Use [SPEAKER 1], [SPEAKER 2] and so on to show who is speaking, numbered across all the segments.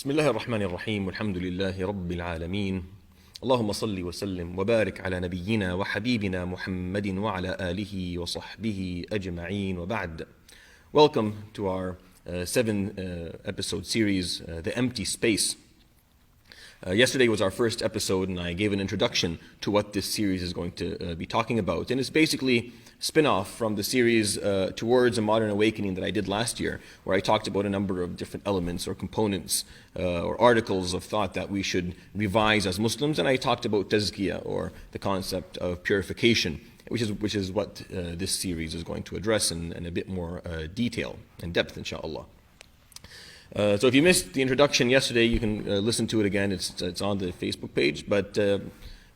[SPEAKER 1] بسم الله الرحمن الرحيم والحمد لله رب العالمين اللهم صل وسلم وبارك على نبينا وحبيبنا محمد وعلى آله وصحبه أجمعين وبعد. Welcome to our seven episode series, The Empty Space. Yesterday was our first episode and I gave an introduction to what this series is going to be talking about. And it's basically a spin-off from the series Towards a Modern Awakening that I did last year, where I talked about a number of different elements or components or articles of thought that we should revise as Muslims. And I talked about tazkiyah, or the concept of purification, which is what this series is going to address in a bit more detail and depth, inshallah. So if you missed the introduction yesterday, you can listen to it again. It's on the Facebook page, but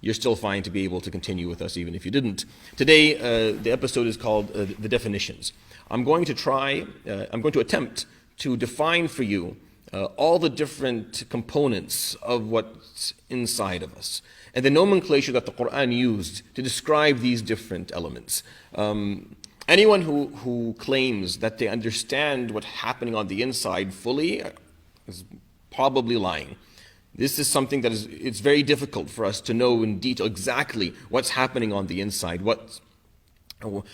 [SPEAKER 1] you're still fine to be able to continue with us even if you didn't. Today, the episode is called The Definitions. I'm going to attempt to define for you all the different components of what's inside of us, and the nomenclature that the Quran used to describe these different elements. Anyone who claims that they understand what's happening on the inside fully is probably lying. This is something that it's very difficult for us to know in detail exactly what's happening on the inside,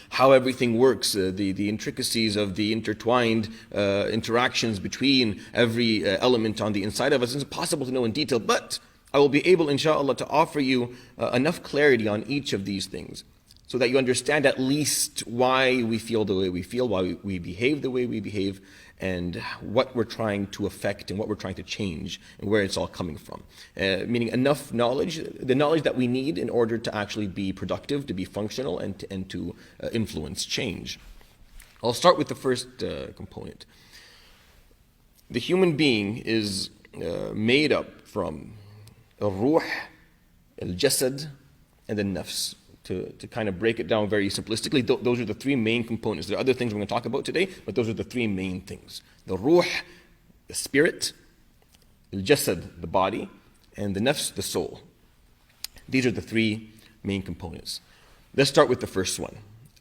[SPEAKER 1] how everything works, the intricacies of the intertwined interactions between every element on the inside of us. It's impossible to know in detail, but I will be able, inshallah, to offer you enough clarity on each of these things, so that you understand at least why we feel the way we feel, why we behave the way we behave, and what we're trying to affect and what we're trying to change and where it's all coming from. Meaning enough knowledge, the knowledge that we need in order to actually be productive, to be functional, and to influence change. I'll start with the first component. The human being is made up from al-ruh, al-jasad, and the nafs. To kind of break it down very simplistically, those are the three main components. There are other things we're going to talk about today, but those are the three main things. The ruh, the spirit, al-jasad, the body, and the nafs, the soul. These are the three main components. Let's start with the first one.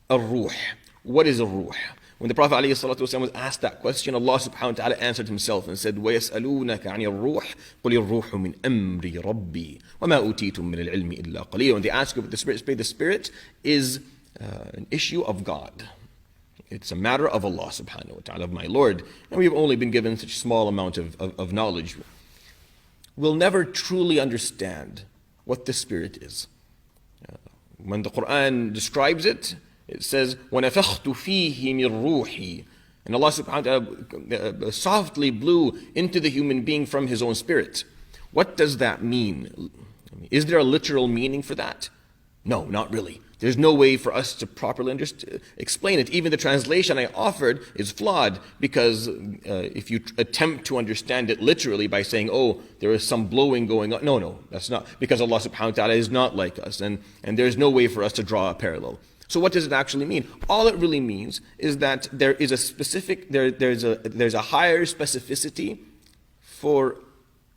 [SPEAKER 1] Al-ruh. What is al-ruh? When the Prophet ﷺ was asked that question, Allah subhanahu wa ta'ala answered himself and said, وَيَسْأَلُونَكَ عَنِ الرُّوحِ قُلِ الرُّوحُ مِنْ أَمْرِ رَبِّي وَمَا أُوتِيتُم مِّنَ الْعِلْمِ إِلَّا قَلِيلًا. When they ask about the Spirit is an issue of God. It's a matter of Allah subhanahu wa ta'ala, of my Lord. And we've only been given such a small amount of knowledge. We'll never truly understand what the Spirit is. When the Quran describes it, it says, وَنَفَخْتُ فِيهِ مِنْ رُوحِي. And Allah subhanahu wa ta'ala softly blew into the human being from His own spirit. What does that mean? Is there a literal meaning for that? No, not really. There's no way for us to properly explain it. Even the translation I offered is flawed, because if you attempt to understand it literally by saying, oh, there is some blowing going on. No, that's not. Because Allah subhanahu wa ta'ala is not like us, and there's no way for us to draw a parallel. So what does it actually mean? All it really means is that there is a specific, there's a higher specificity for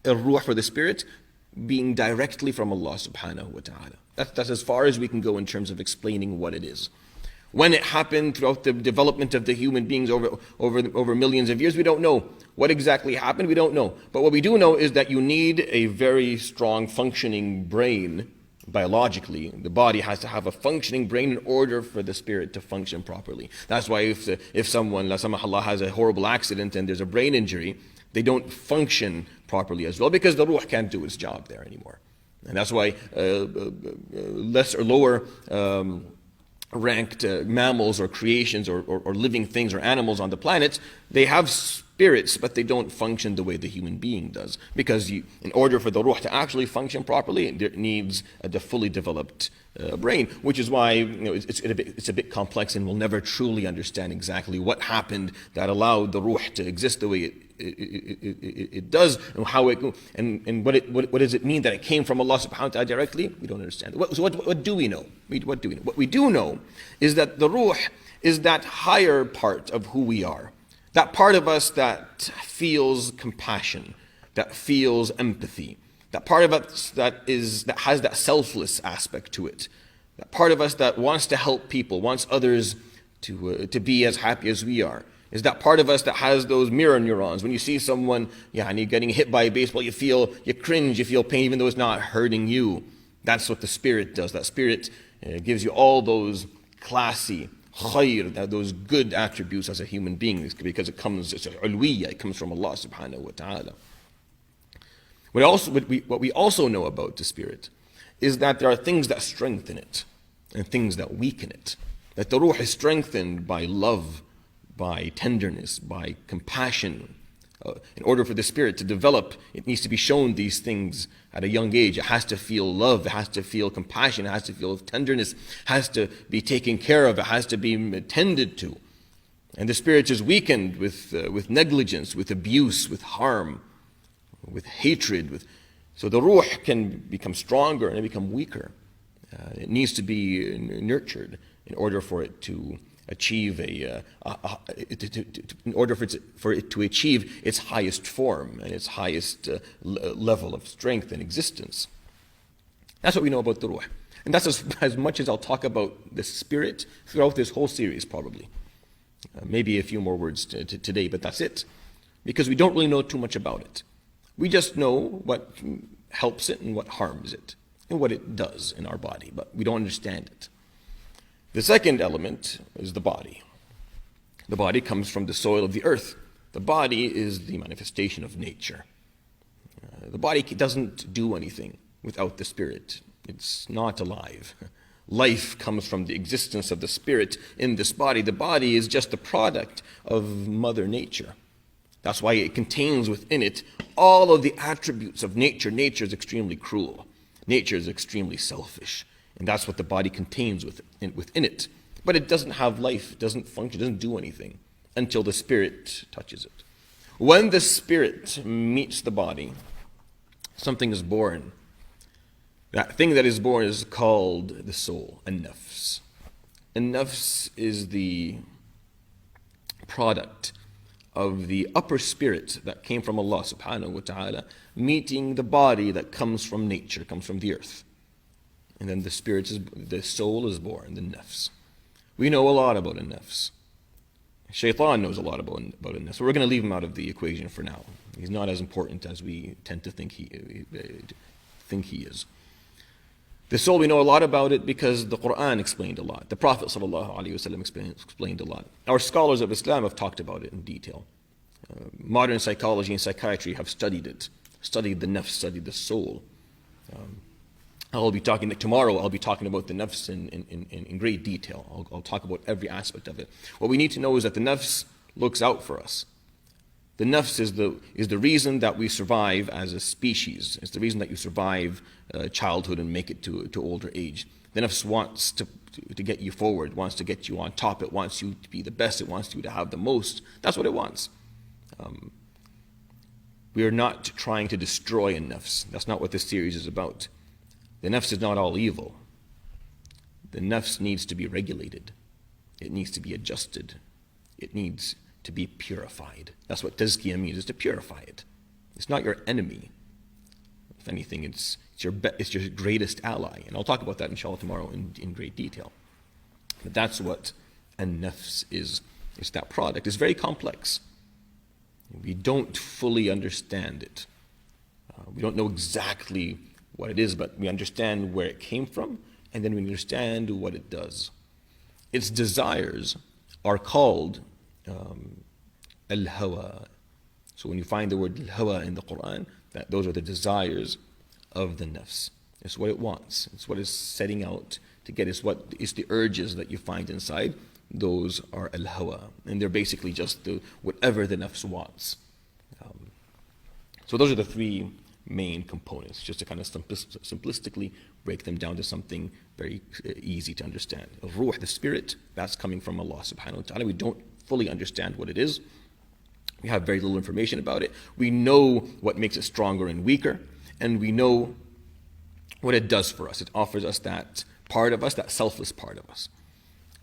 [SPEAKER 1] a ruh, for the spirit, being directly from Allah subhanahu wa ta'ala. That's as far as we can go in terms of explaining what it is. When it happened throughout the development of the human beings over millions of years, we don't know. What exactly happened, we don't know. But what we do know is that you need a very strong functioning brain. Biologically, the body has to have a functioning brain in order for the spirit to function properly. That's why if someone, la samahullah, has a horrible accident and there's a brain injury, they don't function properly as well, because the ruh can't do its job there anymore. And that's why less or lower ranked mammals or creations or living things or animals on the planet, they have spirits, but they don't function the way the human being does. Because in order for the ruh to actually function properly, it needs the fully developed brain, which is why it's a bit complex, and we'll never truly understand exactly what happened that allowed the ruh to exist the way it does, and how and what does it mean that it came from Allah subhanahu wa ta'ala directly? We don't understand. So what do we know? What do we know? What we do know is that the ruh is that higher part of who we are. That part of us that feels compassion, that feels empathy, that part of us that has that selfless aspect to it, that part of us that wants to help people, wants others to be as happy as we are. is that part of us that has those mirror neurons. When you see someone getting hit by a baseball, you cringe, you feel pain even though it's not hurting you. That's what the spirit does. That spirit gives you all those classy, khayr, those good attributes as a human being, because it's ulwiyya, it comes from Allah subhanahu wa ta'ala. What we also know about the spirit is that there are things that strengthen it and things that weaken it. That the ruh is strengthened by love, by tenderness, by compassion. In order for the spirit to develop, it needs to be shown these things at a young age. It has to feel love, it has to feel compassion, it has to feel tenderness, it has to be taken care of, it has to be tended to. And the spirit is weakened with negligence, with abuse, with harm, with hatred. So the ruh can become stronger and become weaker. It needs to be nurtured in order for it to achieve in order for it to achieve its highest form and its highest level of strength and existence. That's what we know about the ruh. And that's as much as I'll talk about the spirit throughout this whole series, probably. Maybe a few more words today, but that's it. Because we don't really know too much about it. We just know what helps it and what harms it, and what it does in our body, but we don't understand it. The second element is the body. The body comes from the soil of the earth. The body is the manifestation of nature. The body doesn't do anything without the spirit. It's not alive. Life comes from the existence of the spirit in this body. The body is just the product of Mother Nature. That's why it contains within it all of the attributes of nature. Nature is extremely cruel. Nature is extremely selfish. And that's what the body contains within it. But it doesn't have life, it doesn't function, it doesn't do anything until the spirit touches it. When the spirit meets the body, something is born. That thing that is born is called the soul, an-nafs. An-nafs is the product of the upper spirit that came from Allah subhanahu wa ta'ala, meeting the body that comes from nature, comes from the earth. And then the soul is born, the nafs. We know a lot about a nafs. Shaitan knows a lot about a nafs. So we're going to leave him out of the equation for now. He's not as important as we tend to think he is. The soul, we know a lot about it because the Quran explained a lot. The Prophet ﷺ explained a lot. Our scholars of Islam have talked about it in detail. Modern psychology and psychiatry have studied it, studied the nafs, studied the soul. Tomorrow I'll be talking about the nafs in great detail. I'll talk about every aspect of it. What we need to know is that the nafs looks out for us. The nafs is the reason that we survive as a species. It's the reason that you survive childhood and make it to older age. The nafs wants to get you forward, wants to get you on top. It wants you to be the best. It wants you to have the most. That's what it wants. We are not trying to destroy a nafs. That's not what this series is about. The nafs is not all evil. The nafs needs to be regulated. It needs to be adjusted. It needs to be purified. That's what tazkiyah means, is to purify it. It's not your enemy. If anything, it's your greatest ally. And I'll talk about that inshallah tomorrow in great detail. But that's what an-nafs is. It's that product. It's very complex. We don't fully understand it. We don't know exactly what it is, but we understand where it came from, and then we understand what it does. Its desires are called al-hawa. So when you find the word al-hawa in the Quran, those are the desires of the nafs. It's what it wants. It's what it's setting out to get. It's the urges that you find inside. Those are al-hawa. And they're basically just whatever the nafs wants. So those are the three main components, just to kind of simplistically break them down to something very easy to understand. Ruh, the spirit, that's coming from Allah subhanahu wa ta'ala. We don't fully understand what it is. We have very little information about it. We know what makes it stronger and weaker, and we know what it does for us. It offers us that part of us, that selfless part of us.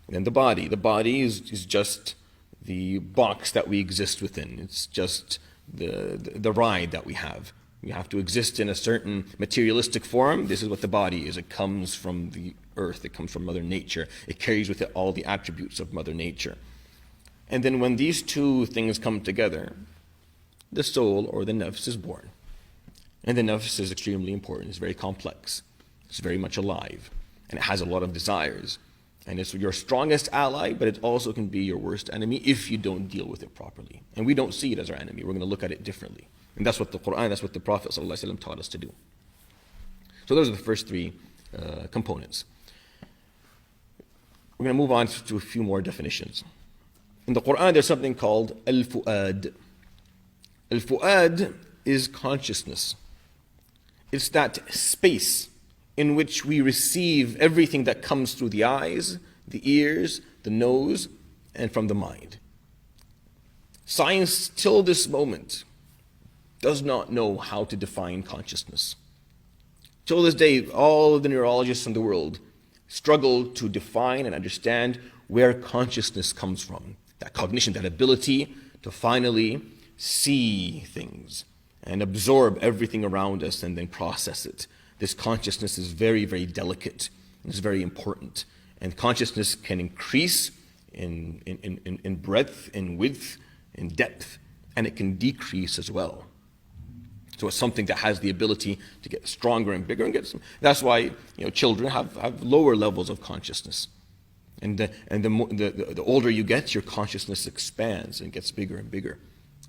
[SPEAKER 1] And then the body. The body is just the box that we exist within. It's just the ride that we have. We have to exist in a certain materialistic form. This is what the body is. It comes from the earth. It comes from Mother Nature. It carries with it all the attributes of Mother Nature. And then when these two things come together, the soul or the nafs is born. And the nafs is extremely important. It's very complex. It's very much alive. And it has a lot of desires. And it's your strongest ally, but it also can be your worst enemy if you don't deal with it properly. And we don't see it as our enemy. We're going to look at it differently. And that's what the Quran, that's what the Prophet ﷺ taught us to do. So those are the first three components. We're going to move on to a few more definitions. In the Quran, there's something called al-fu'ad. Al-fu'ad is consciousness. It's that space in which we receive everything that comes through the eyes, the ears, the nose, and from the mind. Science, till this moment, does not know how to define consciousness. Till this day, all of the neurologists in the world struggle to define and understand where consciousness comes from. That cognition, that ability to finally see things and absorb everything around us and then process it. This consciousness is very, very delicate. It's very important. And consciousness can increase in breadth, in width, in depth, and it can decrease as well. So it's something that has the ability to get stronger and bigger and get some. That's why children have lower levels of consciousness. And the older you get, your consciousness expands and gets bigger and bigger.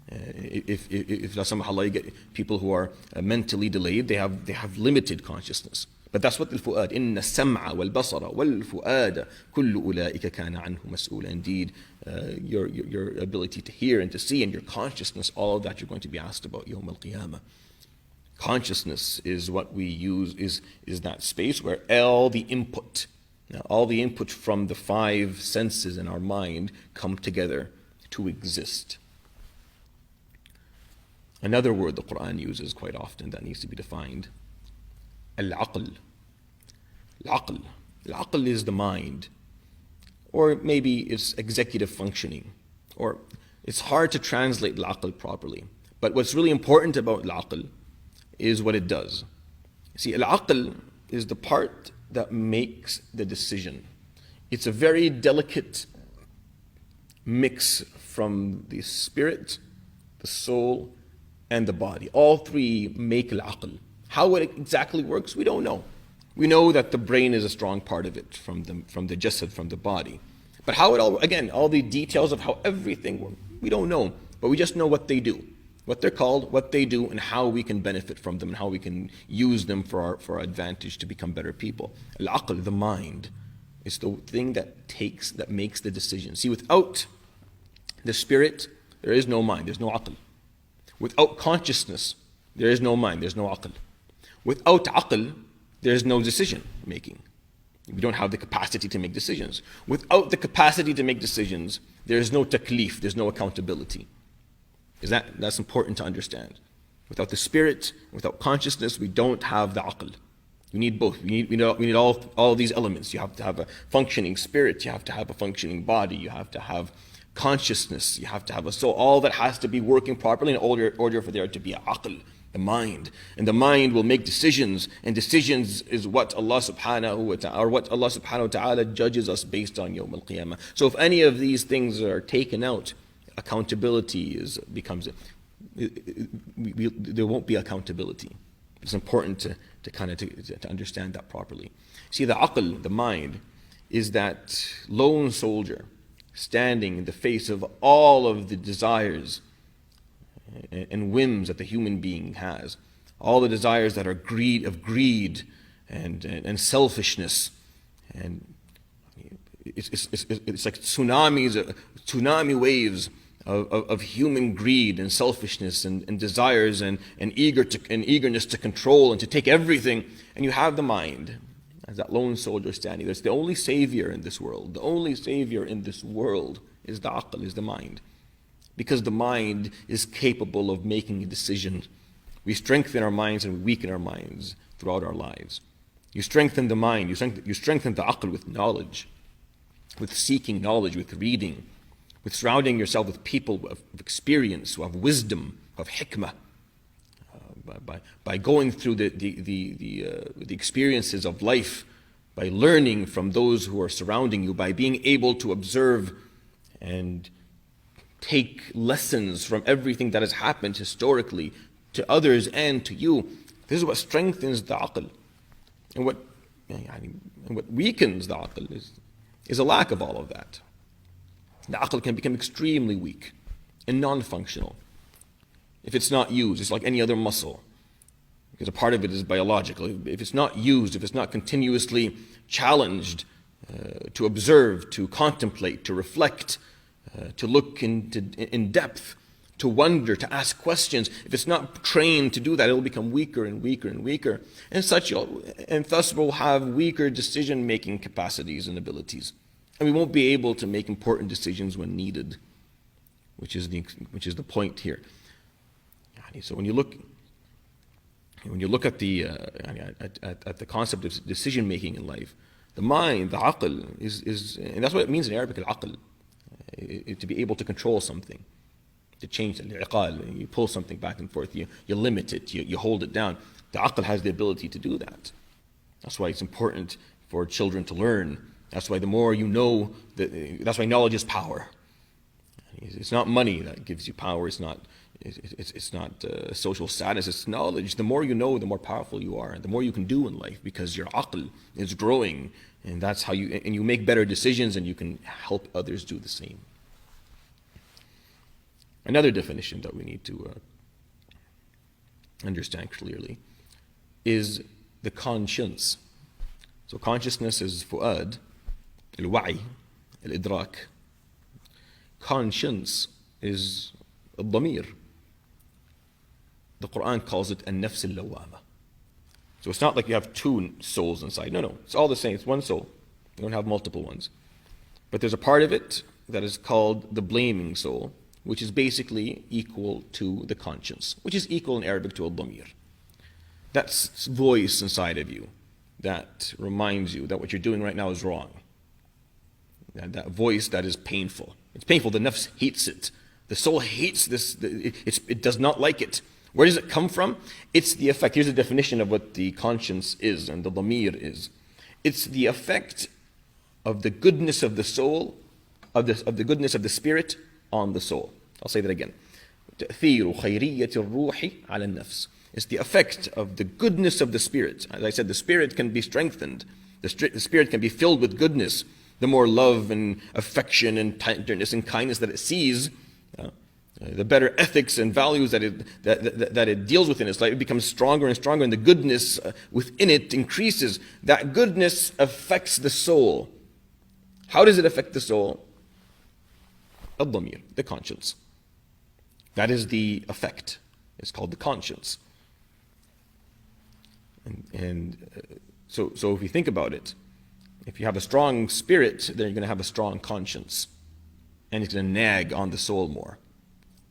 [SPEAKER 1] If somehow you get people who are mentally delayed, they have limited consciousness. But that's what al-fu'ad. إِنَّ السَّمْعَ وَالْبَصَرَ وَالْفُؤَادَ كُلُّ أُولَٰئِكَ كَانَ عَنْهُ مَسْئُولًا. Indeed, your ability to hear and to see and your consciousness, all of that you're going to be asked about Yawm al-Qiyamah. Consciousness is what we use, is that space where all the input from the five senses in our mind come together to exist. Another word the Quran uses quite often that needs to be defined, al-aql. Al-aql. Al-aql is the mind, or maybe it's executive functioning, or it's hard to translate al-aql properly. But what's really important about al-aql is what it does. See, al-aql is the part that makes the decision. It's a very delicate mix from the spirit, the soul, and the body. All three make al-aql. How it exactly works, we don't know. We know that the brain is a strong part of it, from the jasad, from the body. But how it all the details of how everything works, we don't know. But we just know what they do. What they're called, what they do, and how we can benefit from them, and how we can use them for our advantage to become better people. Al-aql, the mind, is the thing that makes the decision. See, without the spirit, there is no mind, there's no aql. Without consciousness, there is no mind, there's no aql. Without aql, there's no decision making. We don't have the capacity to make decisions. Without the capacity to make decisions, there's no taklif, there's no accountability. That's important to understand. Without the spirit, without consciousness, we don't have the aql. We need both. We need all these elements. You have to have a functioning spirit, you have to have a functioning body, you have to have consciousness, you have to have a soul. All that has to be working properly in order for there to be an aql, the mind. And the mind will make decisions, and decisions is what Allah subhanahu wa ta'ala judges us based on Yawm al-Qiyamah. So if any of these things are taken out, accountability there won't be accountability. It's important to understand that properly. See, the aql, the mind, is that lone soldier standing in the face of all of the desires and whims that the human being has, all the desires that are greed and selfishness, and it's like tsunami waves of human greed and selfishness and desires and eagerness to control and to take everything. And you have the mind as that lone soldier standing. That's the only savior in this world. The only savior in this world is the aql, is the mind. Because the mind is capable of making a decision. We strengthen our minds and we weaken our minds throughout our lives. You strengthen the mind, you strengthen the aql with knowledge, with seeking knowledge, with reading, with surrounding yourself with people of experience, who have wisdom, of hikmah, by going through the experiences of life, by learning from those who are surrounding you, by being able to observe and take lessons from everything that has happened historically to others and to you. This is what strengthens the aql. And what weakens the aql is a lack of all of that. The aql can become extremely weak and non-functional if it's not used. It's like any other muscle, because a part of it is biological. If it's not used, if it's not continuously challenged to observe, to contemplate, to reflect, to look in depth, to wonder, to ask questions, if it's not trained to do that, it will become weaker and weaker and weaker. And thus will have weaker decision-making capacities and abilities. And we won't be able to make important decisions when needed, which is the point here. So when you look at the concept of decision making in life, the mind, the aql, and that's what it means in Arabic, al-aql, to be able to control something, to change it, al-iqal, you pull something back and forth, you limit it, you hold it down. The aql has the ability to do that. That's why it's important for children to learn. That's why the more you know, that's why knowledge is power. It's not money that gives you power. It's not social status. It's knowledge. The more you know, the more powerful you are, and the more you can do in life, because your aql is growing, and that's how you make better decisions, and you can help others do the same. Another definition that we need to understand clearly is the conscience. So consciousness is fu'ad, al-wa'i, al-idrak. Conscience is al-dhamir. The Quran calls it an-nafs al-lawwama. So it's not like you have two souls inside. No, it's all the same. It's one soul. You don't have multiple ones. But there's a part of it that is called the blaming soul, which is basically equal to the conscience, which is equal in Arabic to al-dhamir. That voice inside of you that reminds you that what you're doing right now is wrong. That voice that is painful. It's painful. The nafs hates it. The soul hates this. It does not like it. Where does it come from? It's the effect. Here's a definition of what the conscience is and the dhamir is. It's the effect of the goodness of the soul, of the goodness of the spirit on the soul. I'll say that again. تأثير خيرية الروح على النفس. It's the effect of the goodness of the spirit. As I said, the spirit can be strengthened. The spirit can be filled with goodness. The more love and affection and tenderness and kindness that it sees, the better ethics and values that it deals with in its life, it becomes stronger and stronger, and the goodness within it increases. That goodness affects the soul. How does it affect the soul? Al-dhamir, the conscience. That is the effect. It's called the conscience. So if you think about it, if you have a strong spirit, then you're going to have a strong conscience. And it's going to nag on the soul more,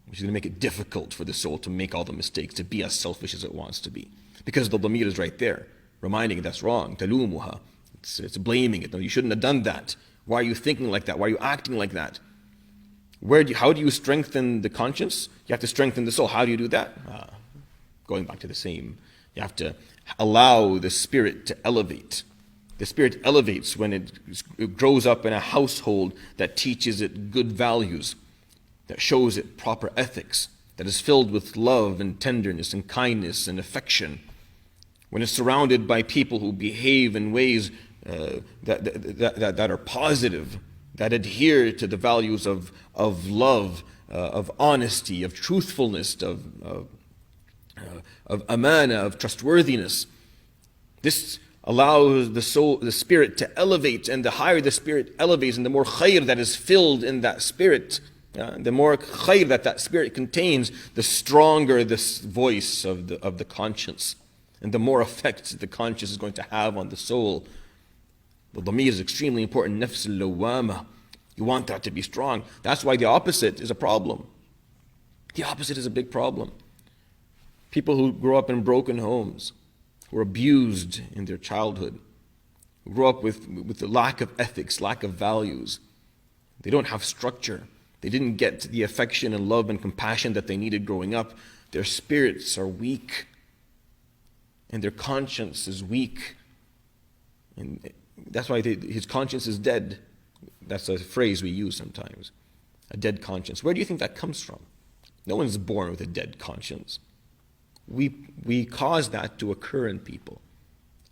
[SPEAKER 1] which is going to make it difficult for the soul to make all the mistakes, to be as selfish as it wants to be. Because the dhamir is right there, reminding it that's wrong. Talumuha. It's blaming it. No, you shouldn't have done that. Why are you thinking like that? Why are you acting like that? How do you strengthen the conscience? You have to strengthen the soul. How do you do that? Going back to the same. You have to allow the spirit to elevate. The spirit elevates when it grows up in a household that teaches it good values, that shows it proper ethics, that is filled with love and tenderness and kindness and affection. When it's surrounded by people who behave in ways that are positive, that adhere to the values of love, of honesty, of truthfulness, of amana, of trustworthiness. This allows the spirit to elevate, and the higher the spirit elevates, and the more khair that is filled in that spirit, the more khair that spirit contains, the stronger this voice of the conscience, and the more effect the conscience is going to have on the soul. The dhamir is extremely important. Nafs al-lawwama. You want that to be strong. That's why the opposite is a problem. The opposite is a big problem. People who grow up in broken homes, who are abused in their childhood, who grow up with the lack of ethics, lack of values. They don't have structure. They didn't get the affection and love and compassion that they needed growing up. Their spirits are weak, and their conscience is weak. And that's why his conscience is dead. That's a phrase we use sometimes. A dead conscience. Where do you think that comes from? No one's born with a dead conscience. We cause that to occur in people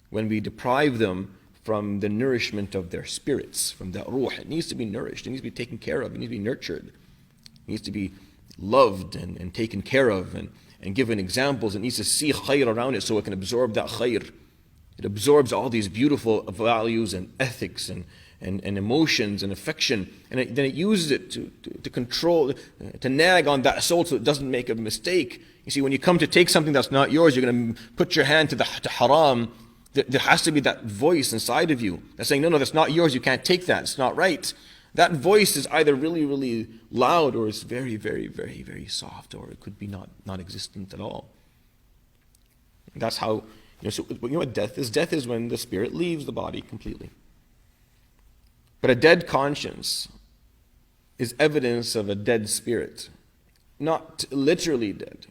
[SPEAKER 1] when we deprive them from the nourishment of their spirits, from that ruh. It needs to be nourished. It needs to be taken care of. It needs to be nurtured. It needs to be loved and taken care of and given examples. It needs to see khair around it so it can absorb that khair. It absorbs all these beautiful values and ethics and emotions and affection, and then it uses it to control, to nag on that soul so it doesn't make a mistake. You see, when you come to take something that's not yours, you're going to put your hand to haram. There has to be that voice inside of you that's saying, no, that's not yours, you can't take that, it's not right. That voice is either really, really loud, or it's very, very, very, very soft, or it could be non-existent at all. That's how, so you know what death is? Death is when the spirit leaves the body completely. But a dead conscience is evidence of a dead spirit. Not literally dead,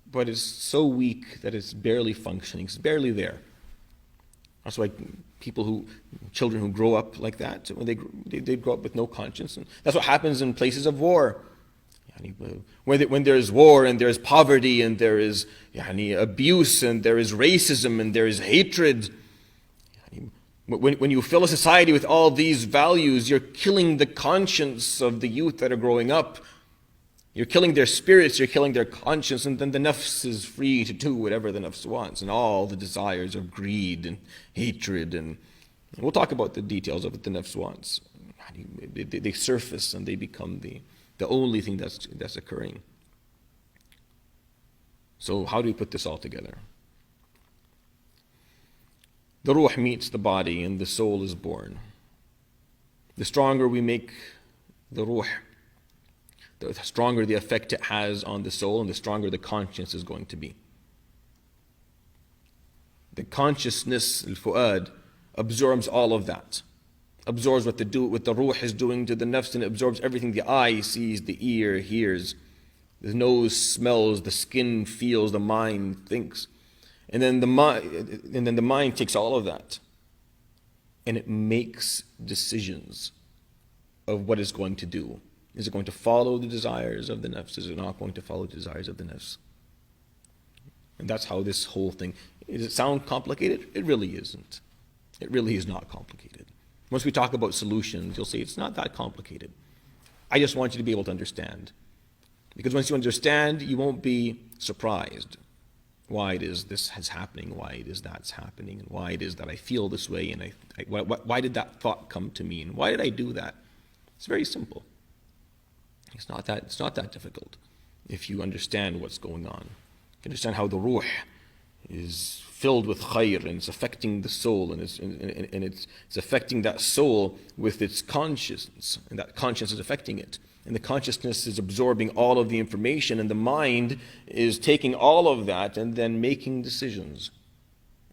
[SPEAKER 1] but it's so weak that it's barely functioning, it's barely there. That's why children who grow up like that, when they grow up with no conscience. And that's what happens in places of war. When there's war and there's poverty and there is abuse and there is racism and there is hatred, when you fill a society with all these values, you're killing the conscience of the youth that are growing up. You're killing their spirits, you're killing their conscience, and then the nafs is free to do whatever the nafs wants, and all the desires of greed and hatred, and we'll talk about the details of what the nafs wants. They surface and they become the only thing that's occurring. So how do we put this all together? The ruh meets the body and the soul is born. The stronger we make the ruh, the stronger the effect it has on the soul, and the stronger the conscience is going to be. The consciousness, al-fu'ad, absorbs all of that. Absorbs what the ruh is doing to the nafs, and it absorbs everything the eye sees, the ear hears, the nose smells, the skin feels, the mind thinks. And then the mind takes all of that and it makes decisions of what it's going to do. Is it going to follow the desires of the nafs? Is it not going to follow the desires of the nafs? And that's how this whole thing, does it sound complicated? It really isn't. It really is not complicated. Once we talk about solutions, you'll see it's not that complicated. I just want you to be able to understand. Because once you understand, you won't be surprised why it is this is happening, why it is that's happening, and why it is that I feel this way, and why did that thought come to me, and why did I do that? It's very simple. It's not that difficult if you understand what's going on. You understand how the ruh is filled with khair, and it's affecting the soul, and it's affecting that soul with its consciousness, and that conscience is affecting it. And the consciousness is absorbing all of the information, and the mind is taking all of that and then making decisions.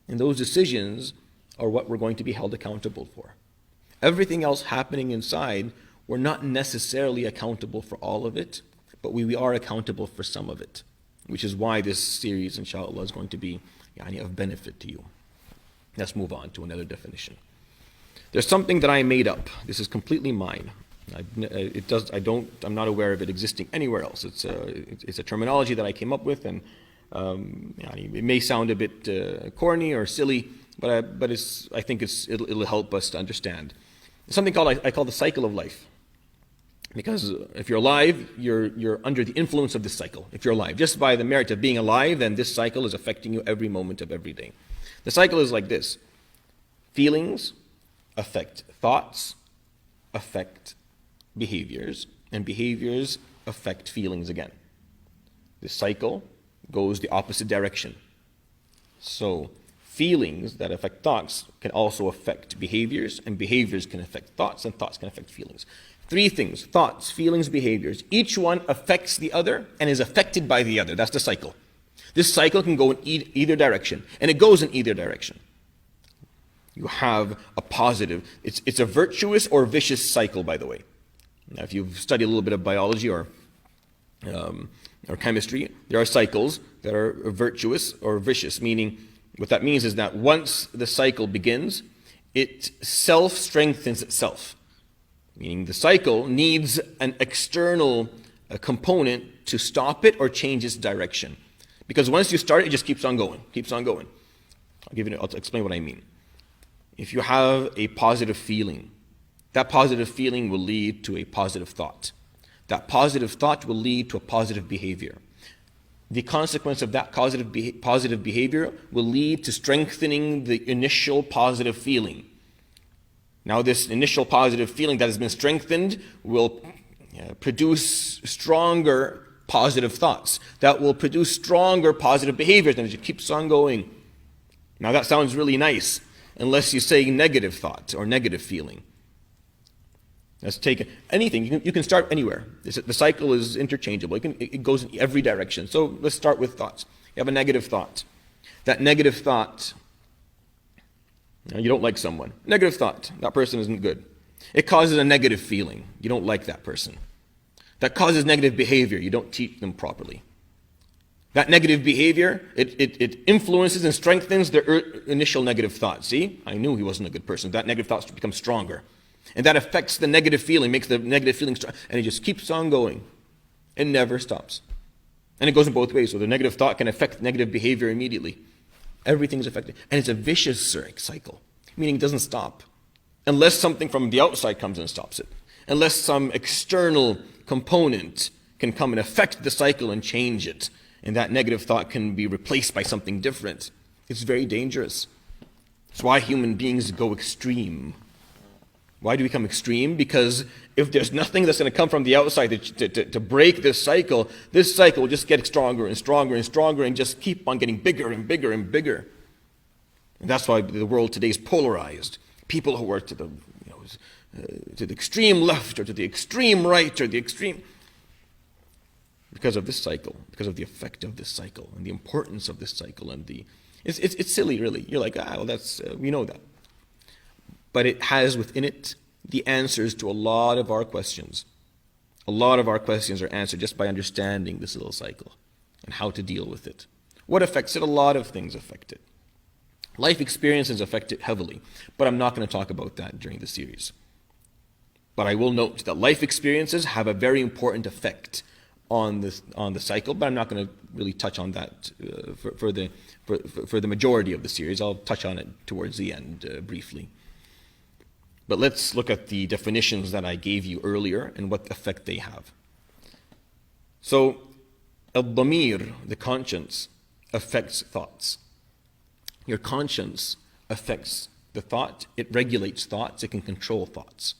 [SPEAKER 1] And those decisions are what we're going to be held accountable for. Everything else happening inside, we're not necessarily accountable for all of it, but we are accountable for some of it, which is why this series, inshallah, is going to be of benefit to you. Let's move on to another definition. There's something that I made up. This is completely mine. I'm not aware of it existing anywhere else. It's a terminology that I came up with, and it may sound a bit corny or silly, but I think it'll help us to understand. It's something I call the cycle of life. Because if you're alive, you're under the influence of this cycle. If you're alive, just by the merit of being alive, then this cycle is affecting you every moment of every day. The cycle is like this: feelings affect thoughts, affect behaviors, and behaviors affect feelings again. The cycle goes the opposite direction. So feelings that affect thoughts can also affect behaviors, and behaviors can affect thoughts, and thoughts can affect feelings. Three things: thoughts, feelings, behaviors. Each one affects the other and is affected by the other. That's the cycle. This cycle can go in either direction, and it goes in either direction. You have a positive. It's a virtuous or vicious cycle, by the way. Now, if you've studied a little bit of biology or chemistry, there are cycles that are virtuous or vicious, meaning what that means is that once the cycle begins, it self-strengthens itself. Meaning the cycle needs an external component to stop it or change its direction. Because once you start it just keeps on going, keeps on going. I'll explain what I mean. If you have a positive feeling, that positive feeling will lead to a positive thought. That positive thought will lead to a positive behavior. The consequence of that positive behavior will lead to strengthening the initial positive feeling. Now, this initial positive feeling that has been strengthened will produce stronger positive thoughts. That will produce stronger positive behaviors, and it keeps on going. Now, that sounds really nice, unless you say negative thought or negative feeling. Let's take anything. You can start anywhere. The cycle is interchangeable. It goes in every direction. So let's start with thoughts. You have a negative thought. That negative thought, you don't like someone. Negative thought, that person isn't good. It causes a negative feeling. You don't like that person. That causes negative behavior. You don't teach them properly. That negative behavior, it influences and strengthens their initial negative thought. See, I knew he wasn't a good person. That negative thought becomes stronger. And that affects the negative feeling, makes the negative feeling strong. And it just keeps on going. It never stops. And it goes in both ways. So the negative thought can affect negative behavior immediately. Everything's affected. And it's a vicious cycle, meaning it doesn't stop. Unless something from the outside comes and stops it. Unless some external component can come and affect the cycle and change it. And that negative thought can be replaced by something different. It's very dangerous. It's why human beings go extreme. Why do we become extreme? Because if there's nothing that's going to come from the outside to break this cycle will just get stronger and stronger and stronger and just keep on getting bigger and bigger and bigger. And that's why the world today is polarized. People who are to the extreme left or to the extreme right or the extreme... Because of this cycle, because of the effect of this cycle and the importance of this cycle. And it's silly, really. You're like, we know that. But it has within it the answers to a lot of our questions. A lot of our questions are answered just by understanding this little cycle and how to deal with it. What affects it? A lot of things affect it. Life experiences affect it heavily, but I'm not going to talk about that during the series. But I will note that life experiences have a very important effect on the cycle, but I'm not going to really touch on that for the majority of the series. I'll touch on it towards the end briefly. But let's look at the definitions that I gave you earlier and what effect they have. So, al-damir, the conscience, affects thoughts. Your conscience affects the thought. It regulates thoughts. It can control thoughts.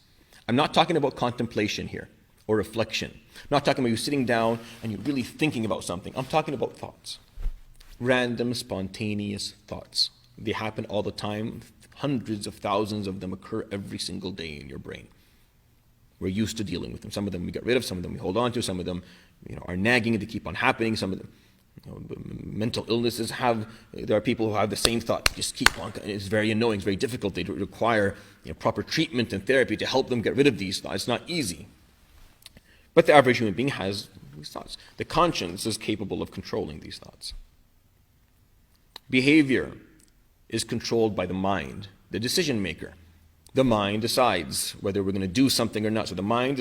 [SPEAKER 1] I'm not talking about contemplation here or reflection. I'm not talking about you sitting down and you're really thinking about something. I'm talking about thoughts. Random, spontaneous thoughts. They happen all the time. Hundreds of thousands of them occur every single day in your brain. We're used to dealing with them. Some of them we get rid of, some of them we hold on to, some of them are nagging, they keep on happening, some of them mental illnesses there are people who have the same thought, just keep on. It's very annoying, it's very difficult. They require proper treatment and therapy to help them get rid of these thoughts. It's not easy. But the average human being has these thoughts. The conscience is capable of controlling these thoughts. Behavior is controlled by the mind, the decision maker. The mind decides whether we're going to do something or not. So the mind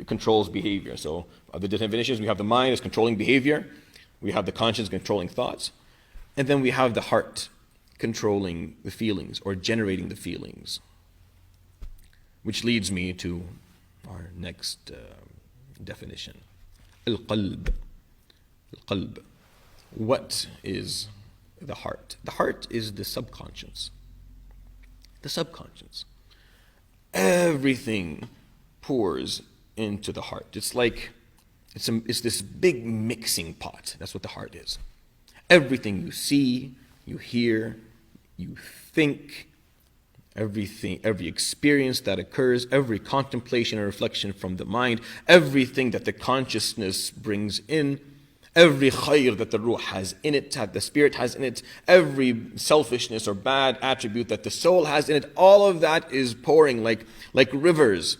[SPEAKER 1] controls behavior. So the definitions, we have the mind as controlling behavior. We have the conscience controlling thoughts. And then we have the heart controlling the feelings or generating the feelings. Which leads me to our next definition. Al-qalb. Al-qalb. What is the heart? The heart is the subconscious. The subconscious. Everything pours into the heart. It's like it's this big mixing pot. That's what the heart is. Everything you see, you hear, you think, every experience that occurs, every contemplation or reflection from the mind, everything that the consciousness brings in, every khayr that the ruh has in it, that the spirit has in it, every selfishness or bad attribute that the soul has in it, all of that is pouring like rivers.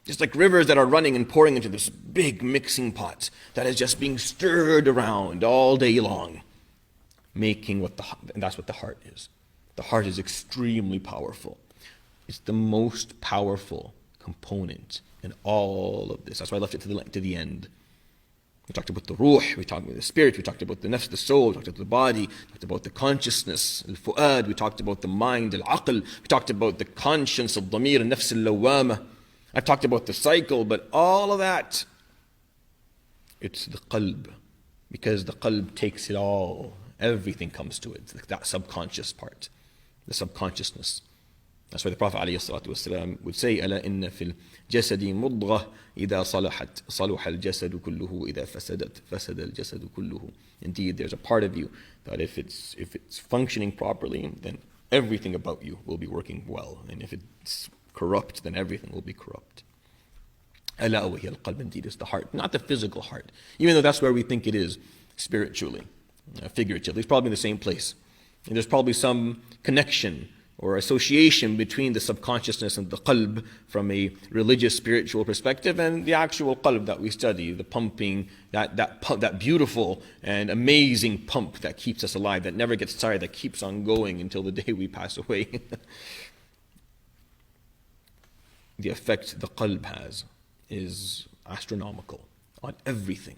[SPEAKER 1] Just like rivers that are running and pouring into this big mixing pot that is just being stirred around all day long, and that's what the heart is. The heart is extremely powerful. It's the most powerful component in all of this. That's why I left it to the end. We talked about the ruh, we talked about the spirit, we talked about the nafs, the soul, we talked about the body, we talked about the consciousness, al-fu'ad, we talked about the mind, al-aql, we talked about the conscience, al-dhamir, al-nafs, al-lawama. I talked about the cycle, but all of that, it's the qalb, because the qalb takes it all. Everything comes to it, that subconscious part, the subconsciousness. That's why the Prophet ﷺ would say, أَلَا إِنَّ فِي الْجَسَدِ مُضْغَةً إِذَا صَلَحَتْ صَلُحَ الْجَسَدُ كُلُّهُ إِذَا فَسَدَتْ فَسَدَ الْجَسَدُ كُلُّهُ. Indeed, there's a part of you that if it's functioning properly, then everything about you will be working well. And if it's corrupt, then everything will be corrupt. أَلَا وَهِيَ الْقَلْبِ. Indeed, it's the heart, not the physical heart. Even though that's where we think it is spiritually, figuratively. It's probably in the same place. And there's probably some connection or association between the subconsciousness and the qalb from a religious, spiritual perspective and the actual qalb that we study, the pumping, that beautiful and amazing pump that keeps us alive, that never gets tired, that keeps on going until the day we pass away. The effect the qalb has is astronomical on everything.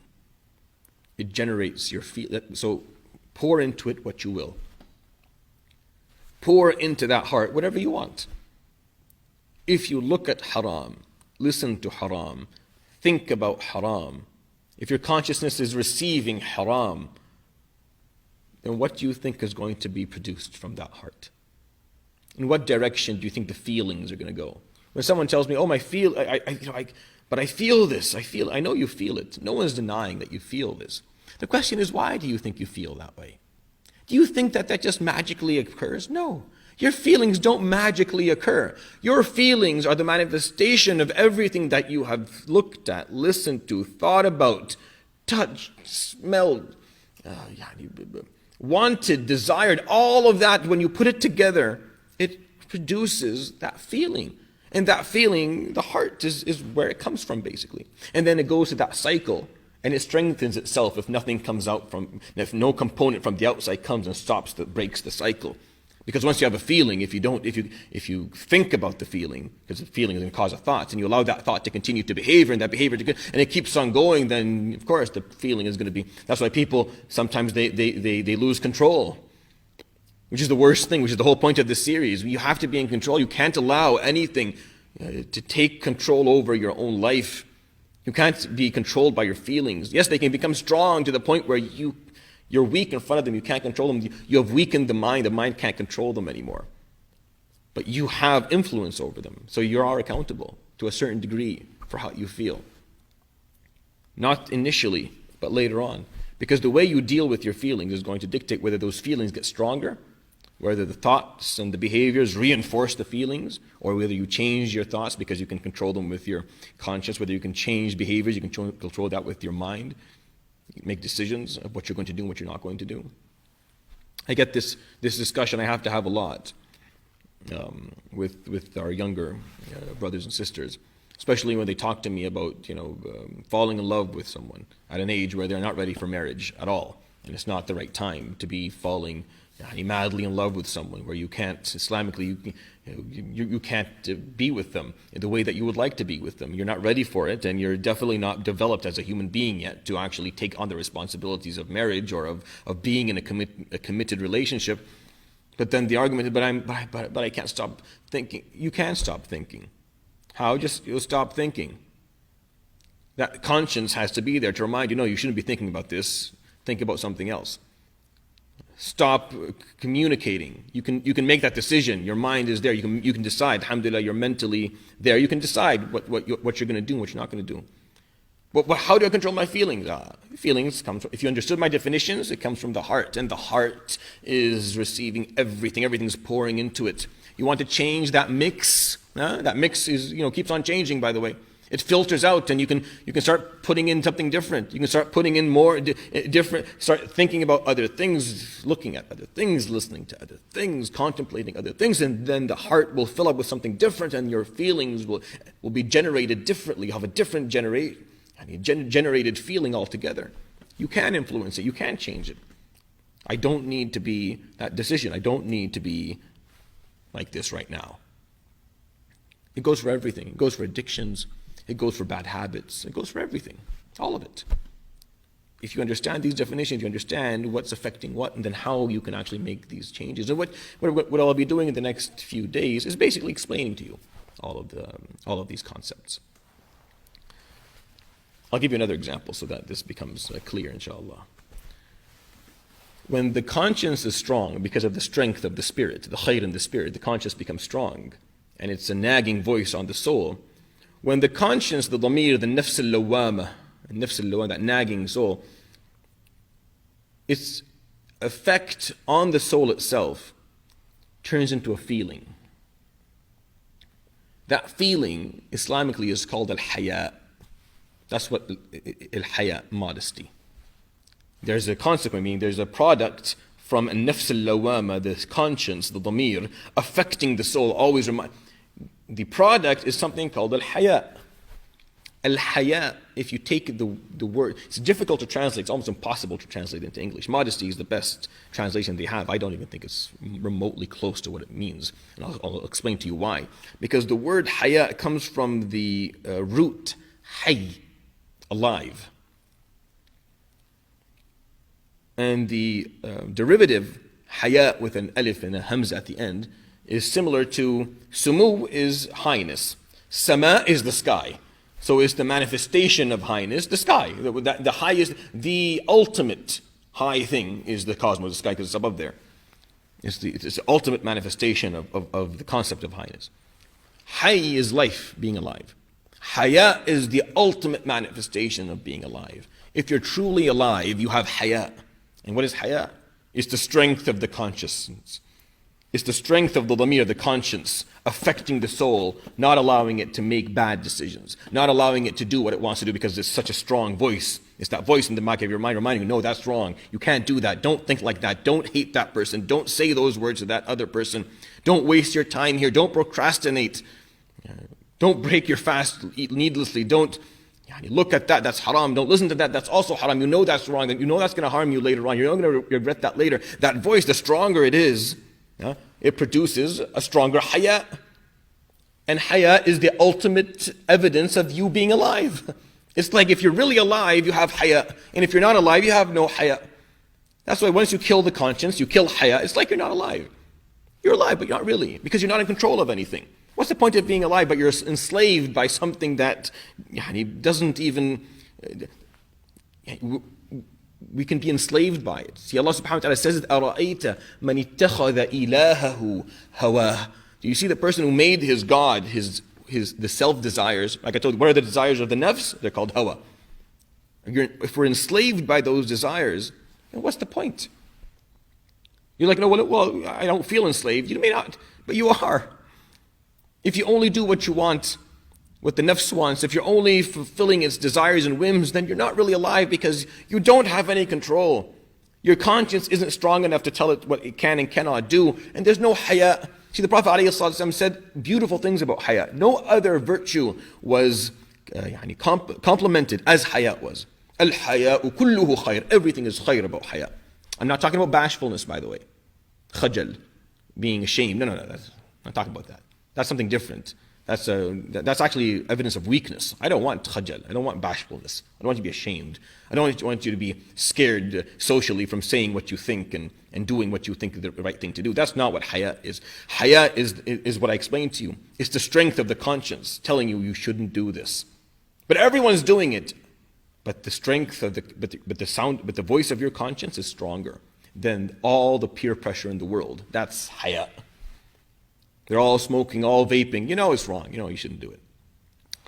[SPEAKER 1] It generates your feel. So pour into it what you will. Pour into that heart whatever you want. If you look at haram, listen to haram, think about haram, if your consciousness is receiving haram, then what do you think is going to be produced from that heart? In what direction do you think the feelings are going to go? When someone tells me, "Oh, but I feel this. I know you feel it." No one's denying that you feel this. The question is, why do you think you feel that way? Do you think that just magically occurs? No. Your feelings don't magically occur. Your feelings are the manifestation of everything that you have looked at, listened to, thought about, touched, smelled, wanted, desired. All of that, when you put it together, it produces that feeling. And that feeling, the heart is where it comes from, basically. And then it goes to that cycle. And it strengthens itself if nothing comes out if no component from the outside comes and breaks the cycle. Because once you have a feeling, if you think about the feeling, because the feeling is going to cause a thought, and you allow that thought to continue to behavior, and that behavior and it keeps on going, then of course the feeling is going to be. That's why people sometimes they lose control, which is the worst thing, which is the whole point of this series. You have to be in control. You can't allow anything to take control over your own life. You can't be controlled by your feelings. Yes, they can become strong to the point where you're weak in front of them. You can't control them. You have weakened the mind. The mind can't control them anymore. But you have influence over them. So you are accountable to a certain degree for how you feel. Not initially, but later on. Because the way you deal with your feelings is going to dictate whether those feelings get stronger, whether the thoughts and the behaviors reinforce the feelings, or whether you change your thoughts because you can control them with your conscience, whether you can change behaviors, you can control that with your mind. You make decisions of what you're going to do and what you're not going to do. I get this discussion I have to have a lot with our younger brothers and sisters, especially when they talk to me about falling in love with someone at an age where they're not ready for marriage at all, and it's not the right time to be falling madly in love with someone where you can't, Islamically, you can't be with them in the way that you would like to be with them. You're not ready for it, and you're definitely not developed as a human being yet to actually take on the responsibilities of marriage or of being in a committed relationship. But then the argument is, but I can't stop thinking. You can stop thinking. How? You'll stop thinking. That conscience has to be there to remind you, no, you shouldn't be thinking about this. Think about something else. Stop communicating. You can make that decision. Your mind is there. You can decide. Alhamdulillah, you're mentally there. You can decide what you're going to do and what you're not going to do. But how do I control my feelings? Feelings come from, if you understood my definitions, it comes from the heart. And the heart is receiving everything. Everything's pouring into it. You want to change that mix. That mix is keeps on changing, by the way. It filters out, and you can start putting in something different. You can start putting in more different, start thinking about other things, looking at other things, listening to other things, contemplating other things, and then the heart will fill up with something different, and your feelings will be generated differently. You have a different generated feeling altogether. You can influence it. You can change it. I don't need to be that decision. I don't need to be like this right now. It goes for everything. It goes for addictions. It goes for bad habits. It goes for everything. All of it. If you understand these definitions, you understand what's affecting what, and then how you can actually make these changes. And what I'll be doing in the next few days is basically explaining to you all of these concepts. I'll give you another example so that this becomes clear, inshallah. When the conscience is strong, because of the strength of the spirit, the khayr in the spirit, the conscience becomes strong, and it's a nagging voice on the soul. When the conscience, the dhamir, the nafs al-lawwama, that nagging soul, its effect on the soul itself turns into a feeling. That feeling, Islamically, is called al-haya. That's what al-haya, modesty. There's a consequence, meaning there's a product from an-nafs al-lawwama, the conscience, the dhamir, affecting the soul, always remind. The product is something called al-haya. Al-haya, if you take the word, it's difficult to translate, it's almost impossible to translate into English. Modesty is the best translation they have. I don't even think it's remotely close to what it means. And I'll explain to you why. Because the word haya comes from the root hay, alive. And the derivative, haya with an alif and a hamza at the end, is similar to sumu is highness. Sama is the sky. So it's the manifestation of highness, the sky. The highest, the ultimate high thing is the cosmos, the sky, because it's above there. It's the ultimate manifestation of the concept of highness. Hayy is life, being alive. Haya is the ultimate manifestation of being alive. If you're truly alive, you have haya. And what is haya? It's the strength of the consciousness. It's the strength of the dhamir, the conscience, affecting the soul, not allowing it to make bad decisions, not allowing it to do what it wants to do because it's such a strong voice. It's that voice in the back of your mind reminding you, no, that's wrong. You can't do that. Don't think like that. Don't hate that person. Don't say those words to that other person. Don't waste your time here. Don't procrastinate. Don't break your fast needlessly. Don't look at that. That's haram. Don't listen to that. That's also haram. You know that's wrong. You know that's going to harm you later on. You're not going to regret that later. That voice, the stronger it is, it produces a stronger haya. And haya is the ultimate evidence of you being alive. It's like if you're really alive, you have haya. And if you're not alive, you have no haya. That's why once you kill the conscience, you kill haya, it's like you're not alive. You're alive, but you're not really, because you're not in control of anything. What's the point of being alive, but you're enslaved by something that doesn't even... We can be enslaved by it. See, Allah subhanahu wa ta'ala says, أَرَأَيْتَ مَنِ اتَّخَذَ إِلَهَهُ هَوَاهُ. Do you see the person who made his God, the self-desires? Like I told you, what are the desires of the nafs? They're called hawa. If we're enslaved by those desires, then what's the point? You're like, no, well, I don't feel enslaved. You may not, but you are. If you only do what you want, what the nafs wants, if you're only fulfilling its desires and whims, then you're not really alive because you don't have any control. Your conscience isn't strong enough to tell it what it can and cannot do, and there's no haya. See, the Prophet ﷺ said beautiful things about haya. No other virtue was complimented as haya was. Al-haya'u kulluhu khayr. Everything is khayr about haya. I'm not talking about bashfulness, by the way. Khajal, being ashamed. No, I'm not talking about that. That's something different. That's actually evidence of weakness. I don't want khajal. I don't want bashfulness. I don't want you to be ashamed. I don't want you to be scared socially from saying what you think and doing what you think is the right thing to do. That's not what haya is. Haya is what I explained to you. It's the strength of the conscience telling you shouldn't do this. But everyone's doing it. But the strength of the voice of your conscience is stronger than all the peer pressure in the world. That's haya. They're all smoking, all vaping. You know it's wrong. You know you shouldn't do it.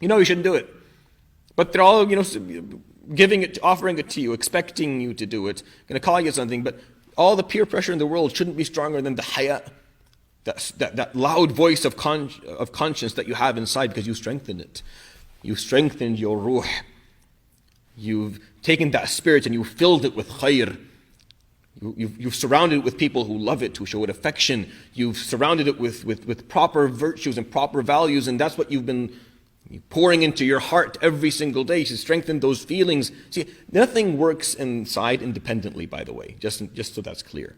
[SPEAKER 1] You know you shouldn't do it. But they're all, giving it, offering it to you, expecting you to do it, going to call you something. But all the peer pressure in the world shouldn't be stronger than the haya, that loud voice of conscience that you have inside because you strengthened it. You strengthened your ruh. You've taken that spirit and you filled it with khayr. You've surrounded it with people who love it, who show it affection. You've surrounded it with proper virtues and proper values, and that's what you've been pouring into your heart every single day to strengthen those feelings. See, nothing works inside independently, by the way, just so that's clear.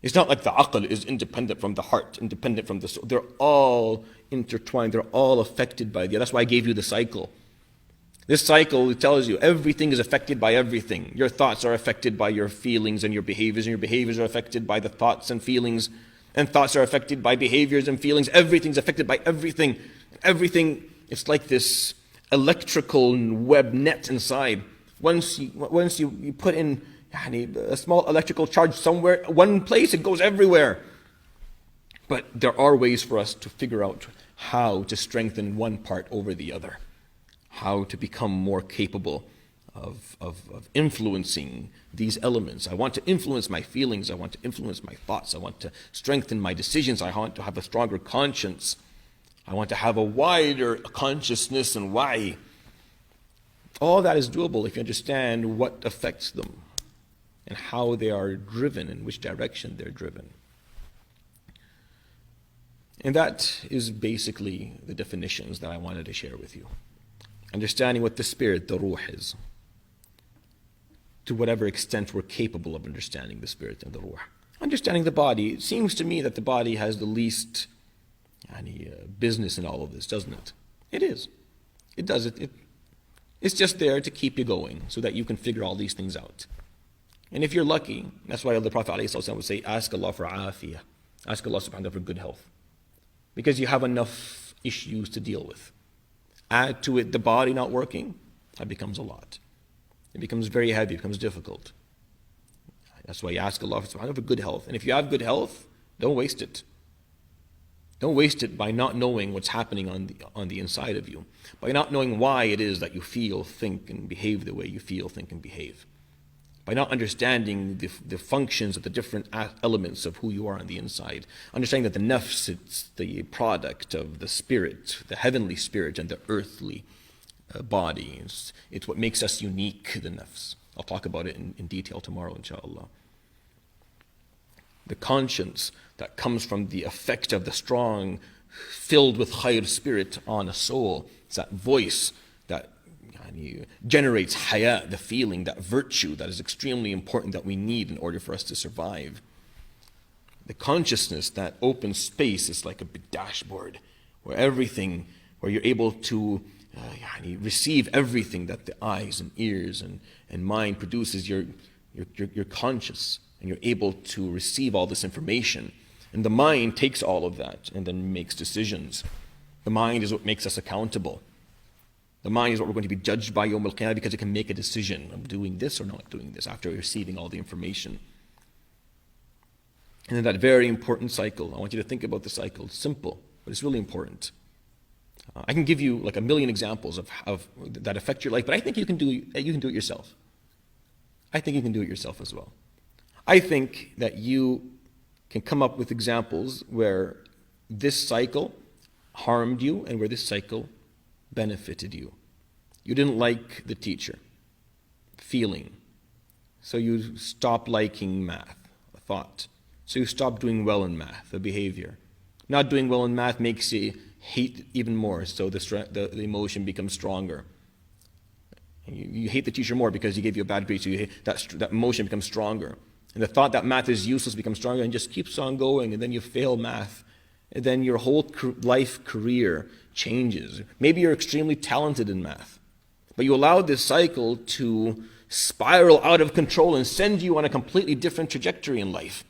[SPEAKER 1] It's not like the aql is independent from the heart, independent from the soul. They're all intertwined. They're all affected by the other. That's why I gave you the cycle. This cycle tells you everything is affected by everything. Your thoughts are affected by your feelings and your behaviors are affected by the thoughts and feelings, and thoughts are affected by behaviors and feelings. Everything's affected by everything. Everything, it's like this electrical web net inside. Once you put in a small electrical charge somewhere, one place, it goes everywhere. But there are ways for us to figure out how to strengthen one part over the other, how to become more capable of influencing these elements. I want to influence my feelings, I want to influence my thoughts, I want to strengthen my decisions, I want to have a stronger conscience, I want to have a wider consciousness and why. All that is doable if you understand what affects them and how they are driven, in which direction they're driven. And that is basically the definitions that I wanted to share with you. Understanding what the spirit, the ruh, is. To whatever extent we're capable of understanding the spirit and the ruh. Understanding the body, it seems to me that the body has the least business in all of this, doesn't it? It is. It does. It's just there to keep you going so that you can figure all these things out. And if you're lucky, that's why the Prophet ﷺ would say, ask Allah for afiyah. Ask Allah subhanahu wa ta'ala for good health. Because you have enough issues to deal with. Add to it the body not working, that becomes a lot. It becomes very heavy, it becomes difficult. That's why you ask Allah subhanahu wa ta'ala for good health. And if you have good health, don't waste it. Don't waste it by not knowing what's happening on the inside of you. By not knowing why it is that you feel, think, and behave the way you feel, think, and behave. By not understanding the functions of the different elements of who you are on the inside. Understanding that the nafs, it's the product of the spirit, the heavenly spirit and the earthly body. It's what makes us unique, the nafs. I'll talk about it in detail tomorrow, inshallah. The conscience that comes from the effect of the strong, filled with khair spirit on a soul. It's that voice that generates haya, the feeling, that virtue that is extremely important that we need in order for us to survive. The consciousness, that open space, is like a big dashboard where you're able to receive everything that the eyes and ears and mind produces. You're conscious and you're able to receive all this information. And the mind takes all of that and then makes decisions. The mind is what makes us accountable. The mind is what we're going to be judged by Yawm al-Qiyamah because it can make a decision. I'm doing this or not doing this after receiving all the information. And then that very important cycle. I want you to think about the cycle. It's simple, but it's really important. I can give you like a million examples of that affect your life, but I think you can do it yourself. I think you can do it yourself as well. I think that you can come up with examples where this cycle harmed you and where this cycle benefited you. You didn't like the teacher, feeling. So you stopped liking math, a thought. So you stopped doing well in math, a behavior. Not doing well in math makes you hate even more, so the emotion becomes stronger. And you hate the teacher more because he gave you a bad grade, so you hate, that emotion becomes stronger. And the thought that math is useless becomes stronger and just keeps on going, and then you fail math. And then your whole life career changes. Maybe you're extremely talented in math, but you allowed this cycle to spiral out of control and send you on a completely different trajectory in life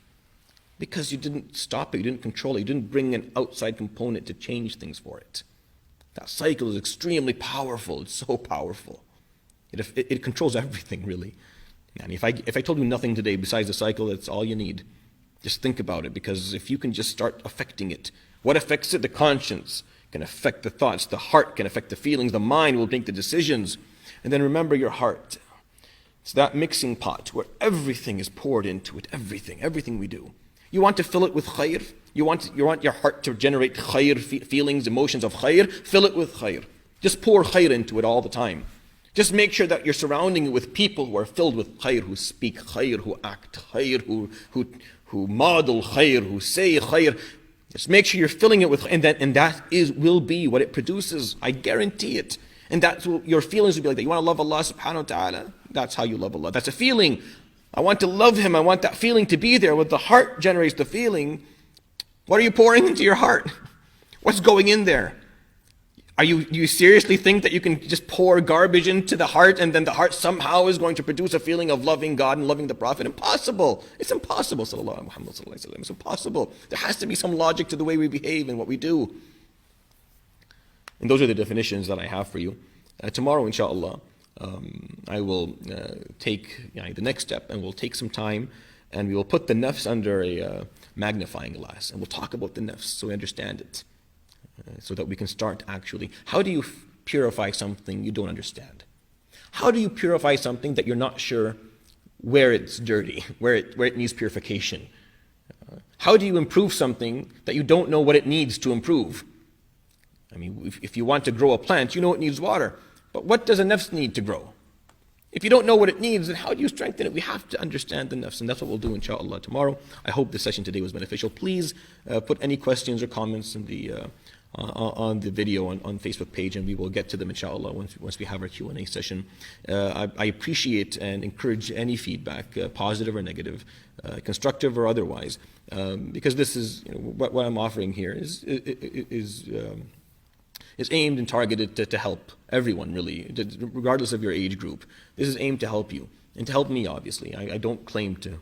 [SPEAKER 1] because you didn't stop it, you didn't control it, you didn't bring an outside component to change things for it. That cycle is extremely powerful. It's so powerful. It controls everything, really. And if I told you nothing today besides the cycle, that's all you need. Just think about it, because if you can just start affecting it, what affects it? The conscience can affect the thoughts, the heart can affect the feelings, the mind will make the decisions. And then remember your heart. It's that mixing pot where everything is poured into it, everything we do. You want to fill it with khair? You want your heart to generate khair feelings, emotions of khair? Fill it with khair. Just pour khair into it all the time. Just make sure that you're surrounding it with people who are filled with khair, who speak khair, who act khair, who model khair, who say khair. Just make sure you're filling it with, and that will be what it produces. I guarantee it. And that's what your feelings will be like that. You want to love Allah subhanahu wa ta'ala? That's how you love Allah. That's a feeling. I want to love him. I want that feeling to be there. When the heart generates the feeling, what are you pouring into your heart? What's going in there? You seriously think that you can just pour garbage into the heart and then the heart somehow is going to produce a feeling of loving God and loving the Prophet? Impossible. It's impossible, sallallahu alaihi wasallam. It's impossible. There has to be some logic to the way we behave and what we do. And those are the definitions that I have for you. Tomorrow, inshallah, I will take the next step, and we'll take some time and we will put the nafs under a magnifying glass, and we'll talk about the nafs so we understand it. So that we can start actually. How do you purify something you don't understand? How do you purify something that you're not sure where it's dirty, where it needs purification? How do you improve something that you don't know what it needs to improve? I mean, if you want to grow a plant, you know it needs water. But what does a nafs need to grow? If you don't know what it needs, then how do you strengthen it? We have to understand the nafs, and that's what we'll do, inshallah, tomorrow. I hope the session today was beneficial. Please put any questions or comments in on the video on Facebook page, and we will get to them, inshallah, once we have our Q&A session. I appreciate and encourage any feedback, positive or negative, constructive or otherwise, because this is what I'm offering here is aimed and targeted to help everyone, really, regardless of your age group. This is aimed to help you, and to help me, obviously. I don't claim to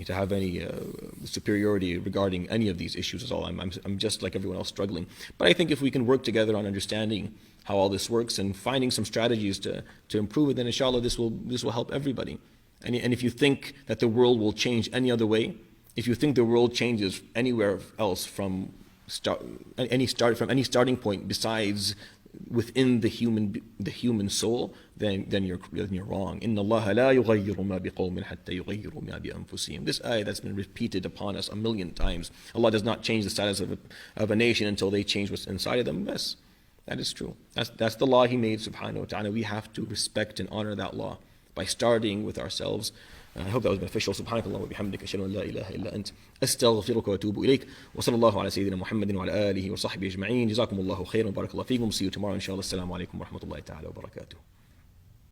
[SPEAKER 1] have any superiority regarding any of these issues at all. I'm just like everyone else, struggling. But I think if we can work together on understanding how all this works and finding some strategies to improve it, then inshallah this will help everybody. And if you think that the world will change any other way, if you think the world changes anywhere else from any starting point besides within the human soul, then you're wrong. Inna Allah la yughayyiru ma biqawmin hatta yughayyiru ma bi anfusihim. This ayah that's been repeated upon us 1,000,000 times. Allah does not change the status of a nation until they change what's inside of them. Yes, that is true. That's the law He made, subhanahu wa ta'ala. We have to respect and honor that law by starting with ourselves. I hope that was beneficial. Subhanakallah wa bihamdika ashhadu an la ilaha illa ant astaghfiruka wa atubu ilayk. Wa sallallahu ala sayyidina Muhammadin wa ala alihi wa sahbihi ajma'in. Jazakumullahu khairan wa barakallahu feekum. See you tomorrow, inshallah. Assalamu alaikum wa rahmatullahi ta'ala wa barakatuh.